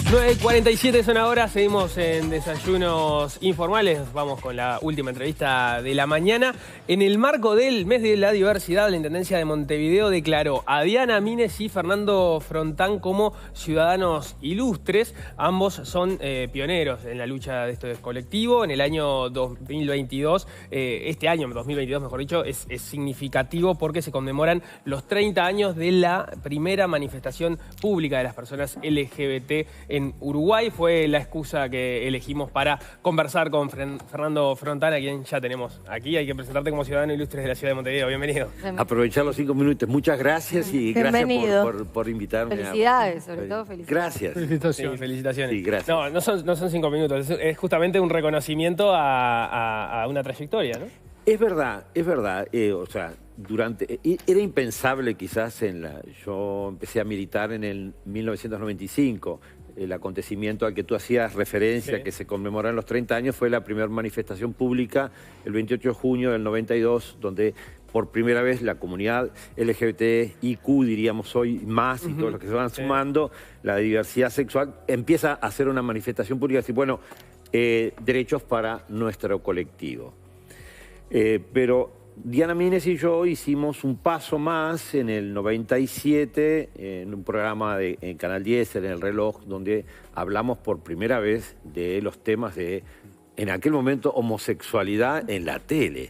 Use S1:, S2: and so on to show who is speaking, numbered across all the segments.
S1: 9:47 son ahora, seguimos en Desayunos Informales, vamos con la última entrevista de la mañana. En el marco del mes de la diversidad, la Intendencia de Montevideo declaró a Diana Mines y Fernando Frontán como ciudadanos ilustres. Ambos son pioneros en la lucha de este colectivo. En el año 2022, este año 2022 mejor dicho, es significativo porque se conmemoran los 30 años de la primera manifestación pública de las personas LGBT en Uruguay. Fue la excusa que elegimos para conversar con Fernando Frontán, a quien ya tenemos aquí. Hay que presentarte como ciudadano ilustre de la ciudad de Montevideo. Bienvenido.
S2: Aprovechar los 5 minutos. Muchas gracias y gracias por invitarme.
S3: Felicidades, sobre todo felicidades.
S2: Gracias.
S1: Felicitaciones. Sí, felicitaciones.
S2: Sí, gracias.
S1: No son 5 minutos, es justamente un reconocimiento a una trayectoria, ¿no?
S2: Es verdad. O sea, era impensable quizás yo empecé a militar en el 1995. El acontecimiento al que tú hacías referencia, sí, que se conmemoran los 30 años, fue la primera manifestación pública el 28 de junio del 92, donde por primera vez la comunidad LGBTIQ, diríamos hoy, más, y todos los que se van sumando, la diversidad sexual, empieza a hacer una manifestación pública y decir, bueno, derechos para nuestro colectivo. Pero Diana Mines y yo hicimos un paso más en el 97 en un programa en Canal 10, en El Reloj, donde hablamos por primera vez de los temas de, en aquel momento, homosexualidad en la tele.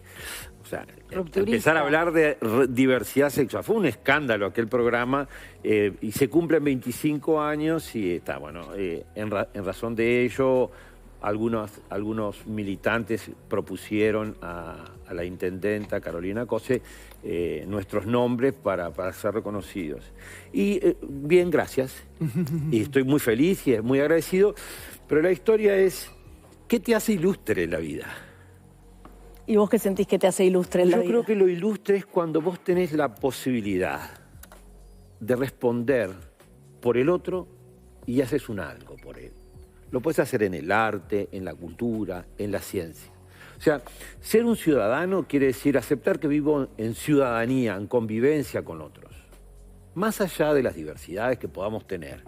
S2: O sea, empezar a hablar de diversidad sexual. Fue un escándalo aquel programa y se cumplen 25 años y está, bueno, en razón de ello, algunos militantes propusieron a la intendenta Carolina Cose nuestros nombres para ser reconocidos. Y bien, gracias. Y estoy muy feliz y muy agradecido. Pero la historia es, ¿qué te hace ilustre en la vida?
S4: ¿Y vos qué sentís que te hace ilustre en la vida?
S2: Yo creo que lo ilustre es cuando vos tenés la posibilidad de responder por el otro y haces un algo por él. Lo puedes hacer en el arte, en la cultura, en la ciencia. O sea, ser un ciudadano quiere decir aceptar que vivo en ciudadanía, en convivencia con otros, más allá de las diversidades que podamos tener.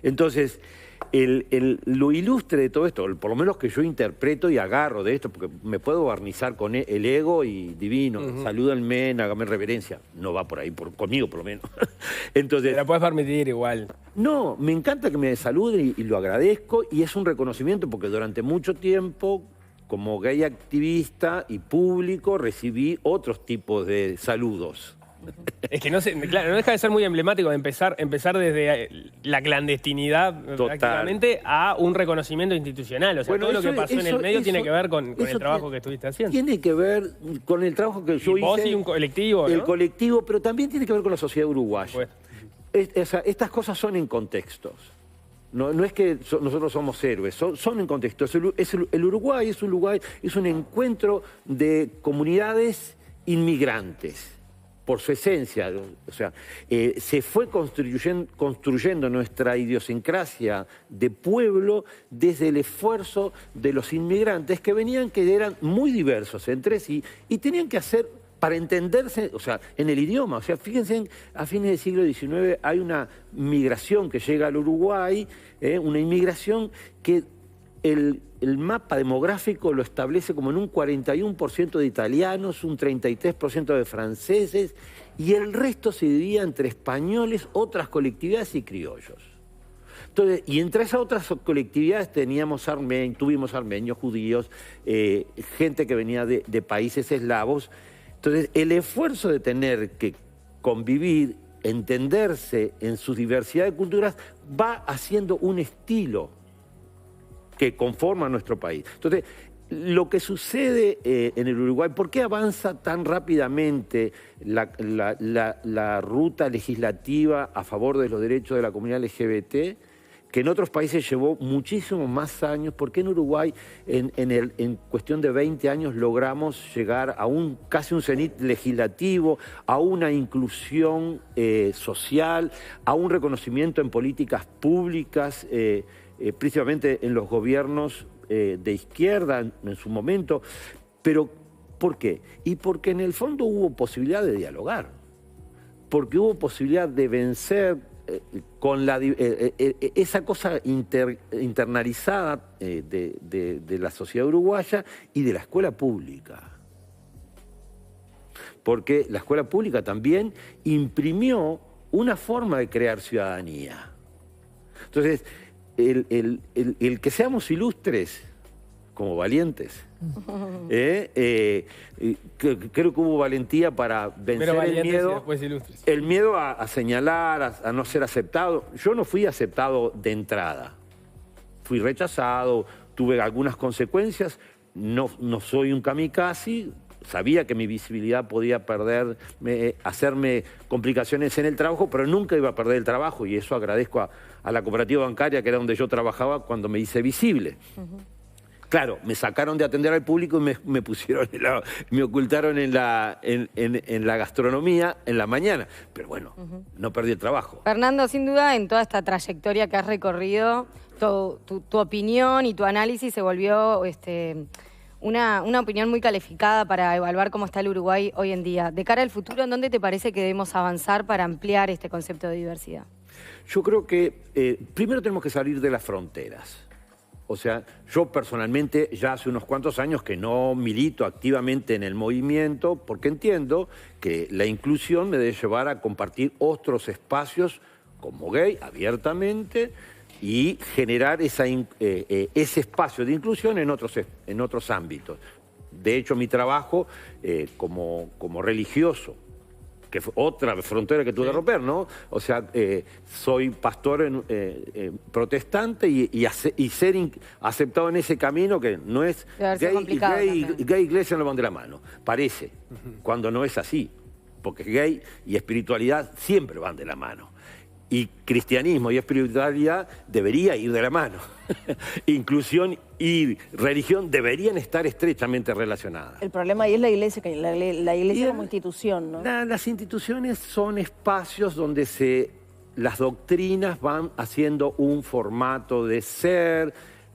S2: Entonces, lo ilustre de todo esto, por lo menos que yo interpreto y agarro de esto, porque me puedo barnizar con el ego y divino, salúdenme, hágame reverencia. No va por ahí, conmigo por lo menos. Entonces,
S1: te la puedes permitir igual.
S2: No, me encanta que me saluden y lo agradezco y es un reconocimiento porque durante mucho tiempo, como gay activista y público, recibí otros tipos de saludos.
S1: Es que claro, no deja de ser muy emblemático de empezar desde la clandestinidad prácticamente a un reconocimiento institucional. O sea, bueno, todo lo que pasó en el medio tiene que ver con el trabajo que estuviste haciendo.
S2: Tiene que ver con el trabajo que yo hice.
S1: Vos y un colectivo, ¿no?
S2: El colectivo, pero también tiene que ver con la sociedad uruguaya.
S1: Pues.
S2: Estas cosas son en contextos. No es que nosotros somos héroes, son en contextos. El Uruguay es un encuentro de comunidades inmigrantes. Por su esencia, o sea, se fue construyendo nuestra idiosincrasia de pueblo desde el esfuerzo de los inmigrantes que eran muy diversos entre sí y tenían que hacer para entenderse, o sea, en el idioma. O sea, fíjense, a fines del siglo XIX hay una migración que llega al Uruguay, una inmigración que el mapa demográfico lo establece como en un 41% de italianos, un 33% de franceses, y el resto se dividía entre españoles, otras colectividades y criollos. Entonces, y entre esas otras colectividades tuvimos armenios, judíos, gente que venía de países eslavos. Entonces, el esfuerzo de tener que convivir, entenderse en su diversidad de culturas, va haciendo un estilo que conforma nuestro país. Entonces, lo que sucede en el Uruguay, ¿por qué avanza tan rápidamente la ruta legislativa a favor de los derechos de la comunidad LGBT? Que en otros países llevó muchísimos más años, porque en Uruguay en cuestión de 20 años logramos llegar a casi un cenit legislativo, a una inclusión social, a un reconocimiento en políticas públicas, principalmente en los gobiernos de izquierda en su momento. Pero, ¿por qué? Y porque en el fondo hubo posibilidad de dialogar, porque hubo posibilidad de vencer con esa cosa internalizada de la sociedad uruguaya y de la escuela pública. Porque la escuela pública también imprimió una forma de crear ciudadanía. Entonces, el que seamos ilustres como valientes, creo que hubo valentía para vencer el miedo a señalar, a no ser aceptado. Yo no fui aceptado de entrada, fui rechazado, tuve algunas consecuencias, no soy un kamikaze. Sabía que mi visibilidad podía hacerme complicaciones en el trabajo, pero nunca iba a perder el trabajo, y eso agradezco a la cooperativa bancaria, que era donde yo trabajaba, cuando me hice visible. Claro, me sacaron de atender al público y me ocultaron en la gastronomía en la mañana, pero bueno, no perdí el trabajo.
S3: Fernando, sin duda, en toda esta trayectoria que has recorrido, tu opinión y tu análisis se volvió una opinión muy calificada para evaluar cómo está el Uruguay hoy en día. De cara al futuro, ¿en dónde te parece que debemos avanzar para ampliar este concepto de diversidad?
S2: Yo creo que primero tenemos que salir de las fronteras. O sea, yo personalmente ya hace unos cuantos años que no milito activamente en el movimiento, porque entiendo que la inclusión me debe llevar a compartir otros espacios como gay, abiertamente, y generar ese espacio de inclusión en otros ámbitos. De hecho, mi trabajo como religioso, que fue otra frontera que tuve que romper, ¿no? O sea, soy pastor protestante y ser aceptado en ese camino, que no es gay, iglesia no van de la mano, parece, cuando no es así, porque gay y espiritualidad siempre van de la mano. Y cristianismo y espiritualidad debería ir de la mano. Inclusión y religión deberían estar estrechamente relacionadas.
S4: El problema ahí es la iglesia, la iglesia como institución, ¿no?
S2: Las instituciones son espacios donde las doctrinas van haciendo un formato de ser,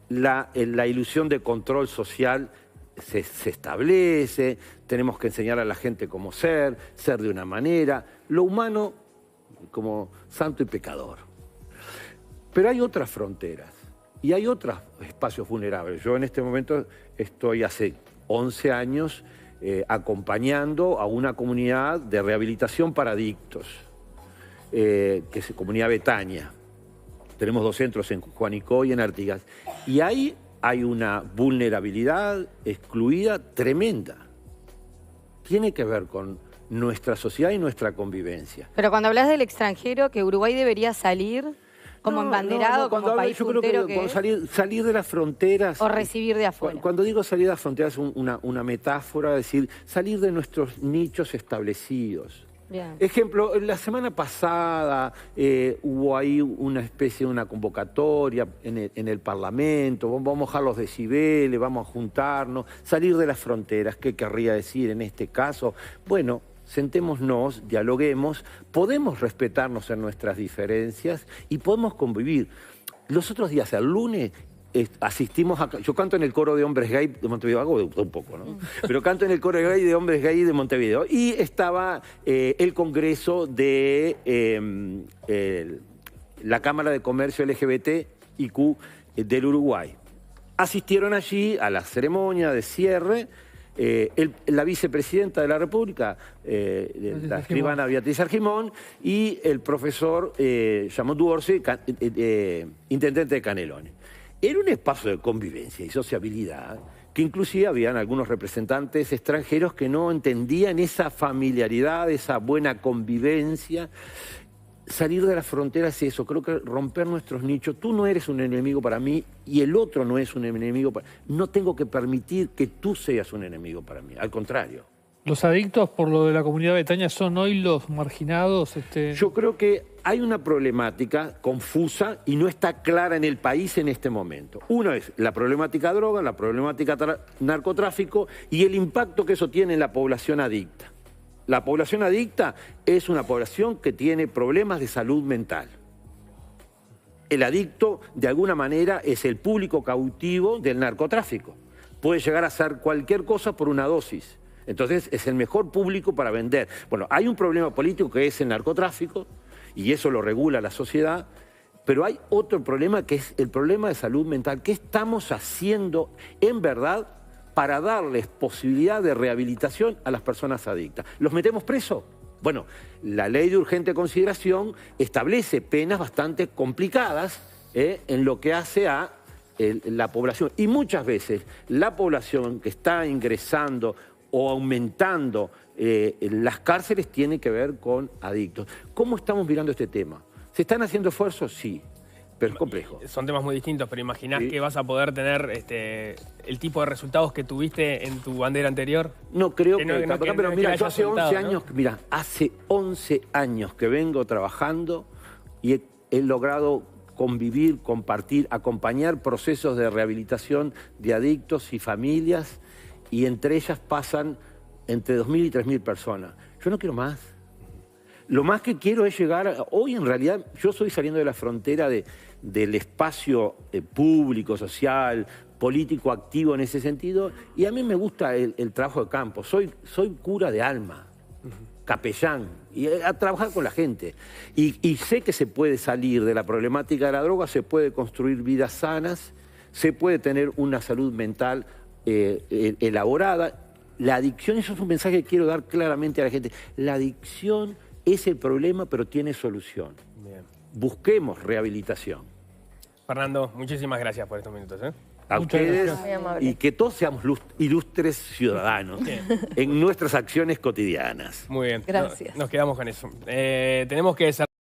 S2: la ilusión de control social se establece, tenemos que enseñar a la gente cómo ser de una manera, lo humano como santo y pecador. Pero hay otras fronteras y hay otros espacios vulnerables. Yo en este momento estoy hace 11 años acompañando a una comunidad de rehabilitación para adictos, que es Comunidad Betania. Tenemos 2 centros en Juanico y en Artigas. Y ahí hay una vulnerabilidad excluida tremenda. Tiene que ver con nuestra sociedad y nuestra convivencia.
S3: Pero cuando hablas del extranjero, que Uruguay debería salir como embanderado, como país puntero que
S2: salir de las fronteras.
S3: O recibir de afuera.
S2: Cuando digo salir de las fronteras es una metáfora, es decir, salir de nuestros nichos establecidos.
S3: Bien.
S2: Ejemplo, la semana pasada hubo ahí una especie de una convocatoria en el Parlamento, vamos a bajar los decibeles, vamos a juntarnos, salir de las fronteras. ¿Qué querría decir en este caso? Bueno, sentémonos, dialoguemos, podemos respetarnos en nuestras diferencias y podemos convivir. Los otros días, el lunes, asistimos a... Yo canto en el coro de hombres gay de Montevideo, hago un poco, ¿no? Pero canto en el coro gay de hombres gay de Montevideo. Y estaba el congreso de la Cámara de Comercio LGBTIQ del Uruguay. Asistieron allí a la ceremonia de cierre la vicepresidenta de la República, la escribana Beatriz Argimón, y el profesor Jamón Duorce, intendente de Canelones. Era un espacio de convivencia y sociabilidad que inclusive habían algunos representantes extranjeros que no entendían esa familiaridad, esa buena convivencia. Salir de las fronteras es eso, creo que romper nuestros nichos. Tú no eres un enemigo para mí y el otro no es un enemigo para mí. No tengo que permitir que tú seas un enemigo para mí, al contrario.
S5: ¿Los adictos, por lo de la Comunidad Betania, son hoy los marginados?
S2: Yo creo que hay una problemática confusa y no está clara en el país en este momento. Una es la problemática droga, la problemática narcotráfico y el impacto que eso tiene en la población adicta. La población adicta es una población que tiene problemas de salud mental. El adicto, de alguna manera, es el público cautivo del narcotráfico. Puede llegar a hacer cualquier cosa por una dosis. Entonces, es el mejor público para vender. Bueno, hay un problema político que es el narcotráfico y eso lo regula la sociedad. Pero hay otro problema que es el problema de salud mental. ¿Qué estamos haciendo en verdad para darles posibilidad de rehabilitación a las personas adictas? ¿Los metemos presos? Bueno, la ley de urgente consideración establece penas bastante complicadas en lo que hace a la población. Y muchas veces la población que está ingresando o aumentando en las cárceles tiene que ver con adictos. ¿Cómo estamos mirando este tema? ¿Se están haciendo esfuerzos? Sí, pero es complejo.
S1: Son temas muy distintos, pero imaginás que vas a poder tener el tipo de resultados que tuviste en tu bandera anterior.
S2: No creo pero mira, yo hace 11 años, mira, hace 11 años que vengo trabajando y he logrado convivir, compartir, acompañar procesos de rehabilitación de adictos y familias, y entre ellas pasan entre 2.000 y 3.000 personas. Yo no quiero más. Lo más que quiero es llegar... Hoy, en realidad, yo estoy saliendo de la frontera del espacio público, social, político activo en ese sentido, y a mí me gusta el trabajo de campo. Soy cura de alma, capellán, y a trabajar con la gente. Y sé que se puede salir de la problemática de la droga, se puede construir vidas sanas, se puede tener una salud mental elaborada. La adicción, eso es un mensaje que quiero dar claramente a la gente. La adicción es el problema, pero tiene solución.
S1: Bien.
S2: Busquemos rehabilitación.
S1: Fernando, muchísimas gracias por estos minutos.
S2: A ustedes, y que todos seamos ilustres ciudadanos en nuestras acciones cotidianas.
S1: Muy bien.
S4: Gracias.
S1: Nos quedamos con eso. Tenemos que